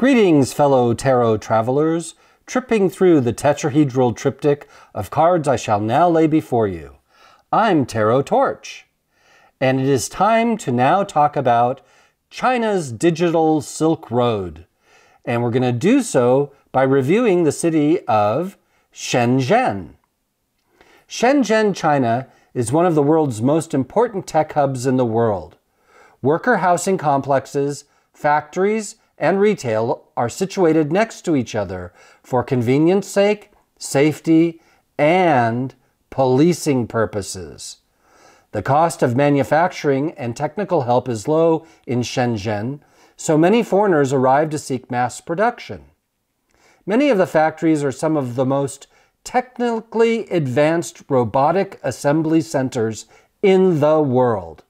Greetings, fellow tarot travelers, tripping through the tetrahedral triptych of cards I shall now lay before you. I'm Tarot Torch, and it is time to now talk about China's digital Silk Road. And we're going to do so by reviewing the city of Shen Zen. Shen Zen, China is one of the world's most important tech hubs in the world. Worker housing complexes, factories, and retail are situated next to each other for convenience sake, safety, and policing purposes. The cost of manufacturing and technical help is low in Shenzhen, so many foreigners arrive to seek mass production. Many of the factories are some of the most technically advanced robotic assembly centers in the world.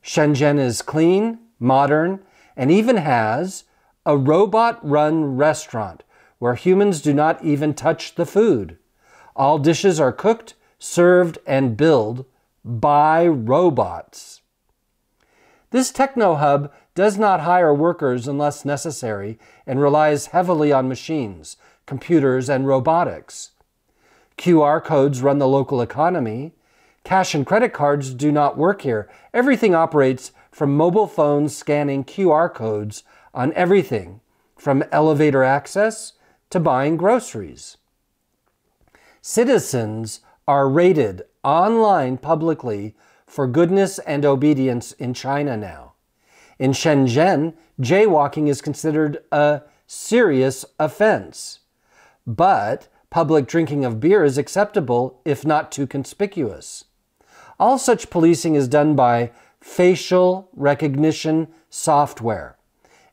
Shenzhen is clean, modern, and even has a robot-run restaurant where humans do not even touch the food. All dishes are cooked, served, and billed by robots. This techno hub does not hire workers unless necessary and relies heavily on machines, computers, and robotics. QR codes run the local economy. Cash and credit cards do not work here. Everything operates from mobile phones scanning QR codes on everything, from elevator access to buying groceries. Citizens are rated online publicly for goodness and obedience in China now. In Shenzhen, jaywalking is considered a serious offense, but public drinking of beer is acceptable if not too conspicuous. All such policing is done by facial recognition software,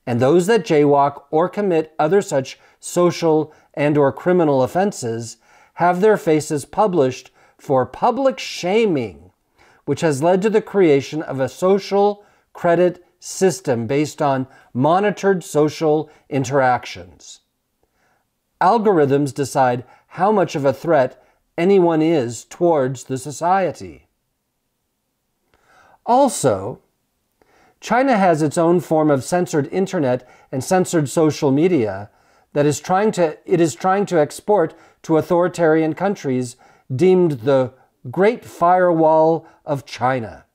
and those that jaywalk or commit other such social and/or criminal offenses have their faces published for public shaming, which has led to the creation of a social credit system based on monitored social interactions. Algorithms decide how much of a threat anyone is towards the society. Also, China has its own form of censored internet and censored social media that it is trying to export to authoritarian countries deemed the Great Firewall of China.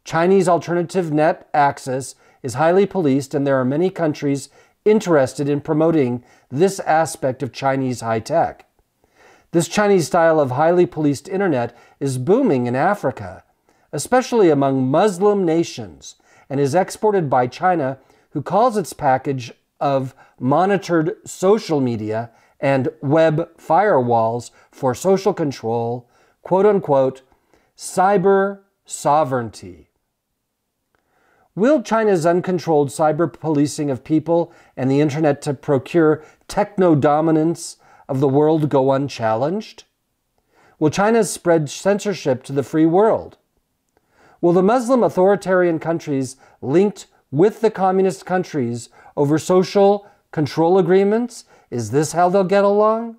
Chinese alternative net access is highly policed, and there are many countries interested in promoting this aspect of Chinese high tech. This Chinese style of highly policed internet is booming in Africa, especially among Muslim nations, and is exported by China, who calls its package of monitored social media and web firewalls for social control, quote-unquote, cyber sovereignty. Will China's uncontrolled cyber policing of people and the internet to procure techno-dominance of the world go unchallenged? Will China spread censorship to the free world? Will the Muslim authoritarian countries linked with the communist countries over social control agreements? Is this how they'll get along?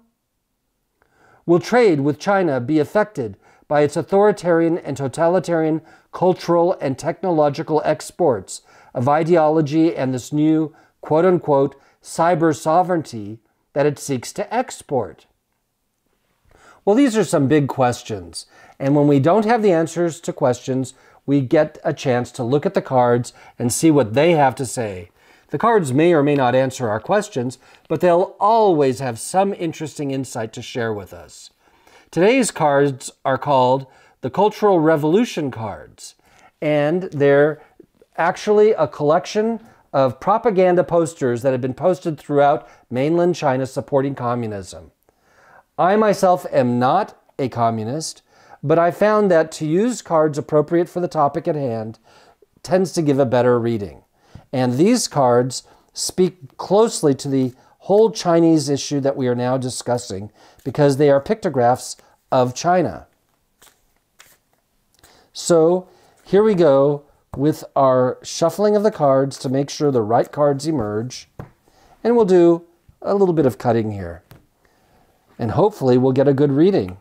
Will trade with China be affected by its authoritarian and totalitarian cultural and technological exports of ideology and this new, quote-unquote, cyber sovereignty that it seeks to export? Well, these are some big questions, and when we don't have the answers to questions, we get a chance to look at the cards and see what they have to say. The cards may or may not answer our questions, but they'll always have some interesting insight to share with us. Today's cards are called the Cultural Revolution cards, and they're actually a collection of propaganda posters that have been posted throughout mainland China supporting communism. I myself am not a communist, but I found that to use cards appropriate for the topic at hand tends to give a better reading. And these cards speak closely to the whole Chinese issue that we are now discussing because they are pictographs of China. So here we go with our shuffling of the cards to make sure the right cards emerge. And we'll do a little bit of cutting here. And hopefully we'll get a good reading.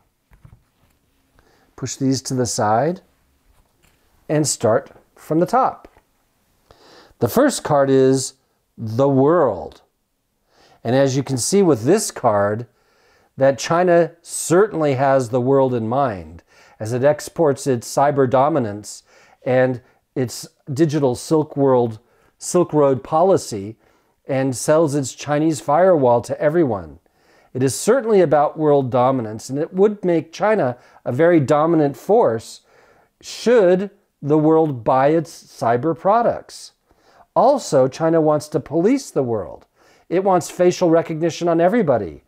Push these to the side and start from the top. The first card is the World. And as you can see with this card, that China certainly has the world in mind as it exports its cyber dominance and its digital Silk Road policy and sells its Chinese firewall to everyone. It is certainly about world dominance, and it would make China a very dominant force should the world buy its cyber products. Also, China wants to police the world. It wants facial recognition on everybody.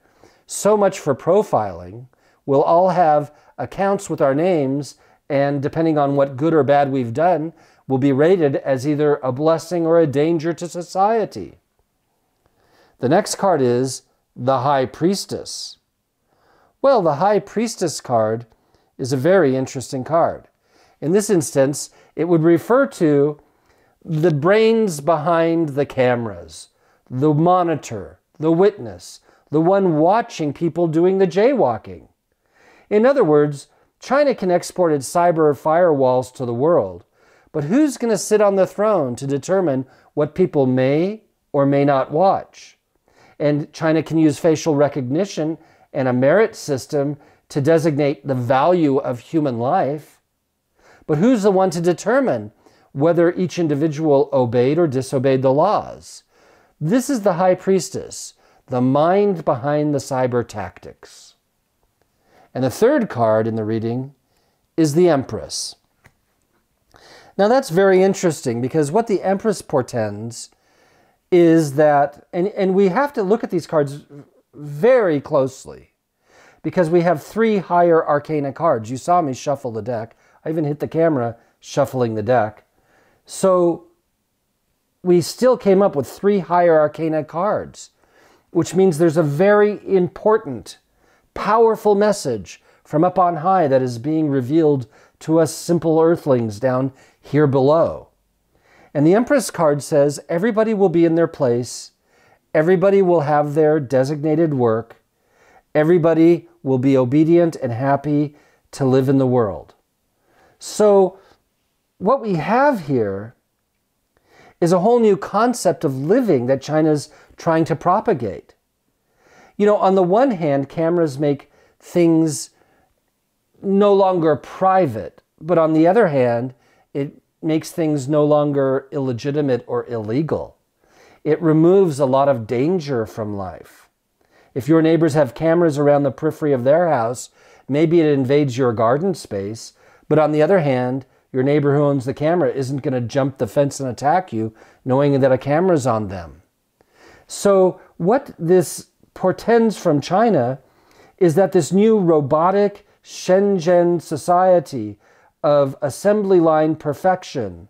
So much for profiling. We'll all have accounts with our names, and depending on what good or bad we've done, will be rated as either a blessing or a danger to society. The next card is the High Priestess. Well, the High Priestess card is a very interesting card. In this instance, it would refer to the brains behind the cameras, the monitor, the witness, the one watching people doing the jaywalking. In other words, China can export its cyber firewalls to the world, but who's going to sit on the throne to determine what people may or may not watch? And China can use facial recognition and a merit system to designate the value of human life. But who's the one to determine whether each individual obeyed or disobeyed the laws? This is the High Priestess, the mind behind the cyber tactics. And the third card in the reading is the Empress. Now that's very interesting because what the Empress portends is that, and we have to look at these cards very closely because we have 3 higher arcana cards. You saw me shuffle the deck. I even hit the camera shuffling the deck. So we still came up with 3 higher arcana cards, which means there's a very important, powerful message from up on high that is being revealed to us simple earthlings down here below. And the Empress card says everybody will be in their place, everybody will have their designated work, everybody will be obedient and happy to live in the world. So what we have here is a whole new concept of living that China's trying to propagate. You know, on the one hand, cameras make things no longer private, but on the other hand, it makes things no longer illegitimate or illegal. It removes a lot of danger from life. If your neighbors have cameras around the periphery of their house, maybe it invades your garden space, but on the other hand, your neighbor who owns the camera isn't going to jump the fence and attack you, knowing that a camera's on them. So what this portends from China is that this new robotic Shen Zen society of assembly line perfection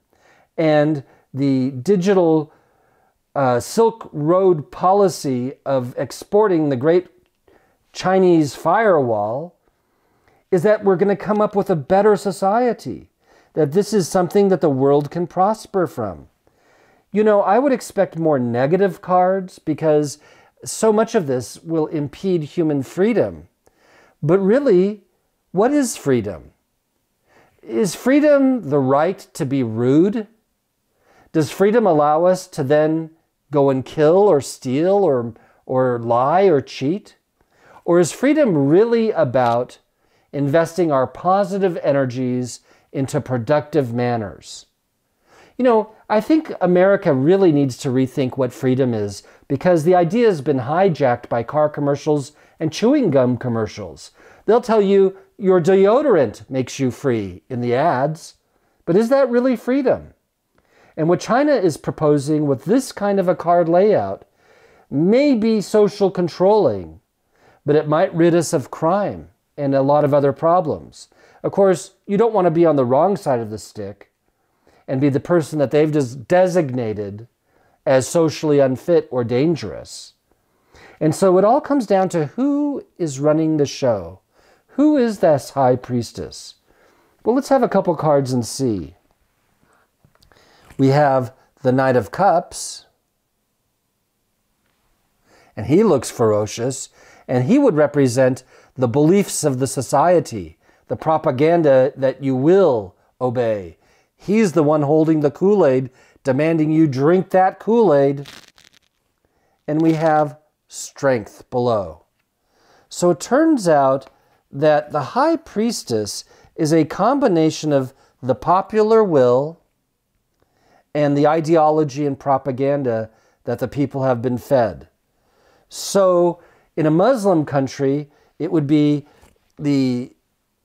and the digital Silk Road policy of exporting the great Chinese firewall is that we're going to come up with a better society, that this is something that the world can prosper from. You know, I would expect more negative cards because so much of this will impede human freedom. But really, what is freedom? Is freedom the right to be rude? Does freedom allow us to then go and kill or steal or lie or cheat? Or is freedom really about investing our positive energies into productive manners? You know, I think America really needs to rethink what freedom is because the idea has been hijacked by car commercials and chewing gum commercials. They'll tell you your deodorant makes you free in the ads, but is that really freedom? And what China is proposing with this kind of a card layout may be social controlling, but it might rid us of crime and a lot of other problems. Of course, you don't want to be on the wrong side of the stick and be the person that they've just designated as socially unfit or dangerous. And so it all comes down to who is running the show. Who is this High Priestess? Well, let's have a couple cards and see. We have the Knight of Cups, and he looks ferocious, and he would represent the beliefs of the society, the propaganda that you will obey. He's the one holding the Kool-Aid, demanding you drink that Kool-Aid. And we have strength below. So it turns out that the high priestess is a combination of the popular will and the ideology and propaganda that the people have been fed. So in a Muslim country, it would be the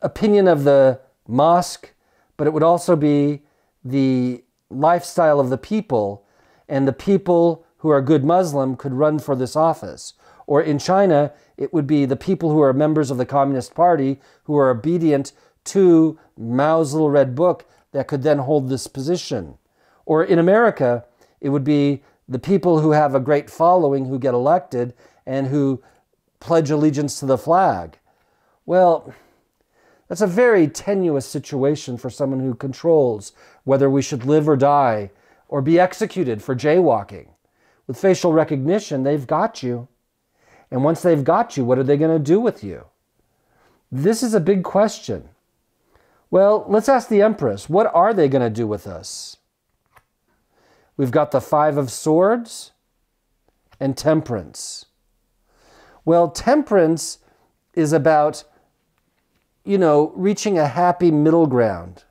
opinion of the mosque, but it would also be the lifestyle of the people, and the people who are good Muslim could run for this office. Or in China, it would be the people who are members of the Communist Party who are obedient to Mao's little red book that could then hold this position. Or in America, it would be the people who have a great following who get elected and who pledge allegiance to the flag. Well, that's a very tenuous situation for someone who controls whether we should live or die or be executed for jaywalking. With facial recognition, they've got you. And once they've got you, what are they going to do with you? This is a big question. Well, let's ask the Empress, what are they going to do with us? We've got the Five of Swords and Temperance. Well, Temperance is about, reaching a happy middle ground,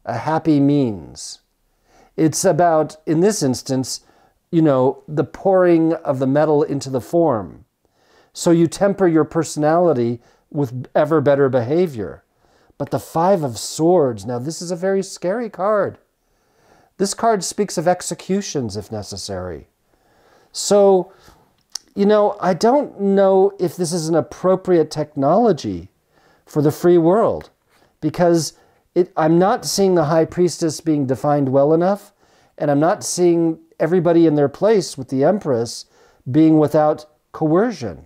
a happy means. It's about, in this instance, the pouring of the metal into the form. So you temper your personality with ever better behavior. But the Five of Swords, now this is a very scary card. This card speaks of executions if necessary. So, I don't know if this is an appropriate technology for the free world, because I'm not seeing the High Priestess being defined well enough, and I'm not seeing everybody in their place with the Empress being without coercion.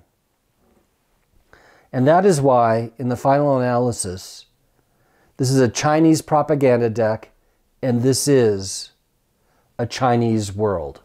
And that is why, in the final analysis, this is a Chinese propaganda deck, and this is a Chinese world.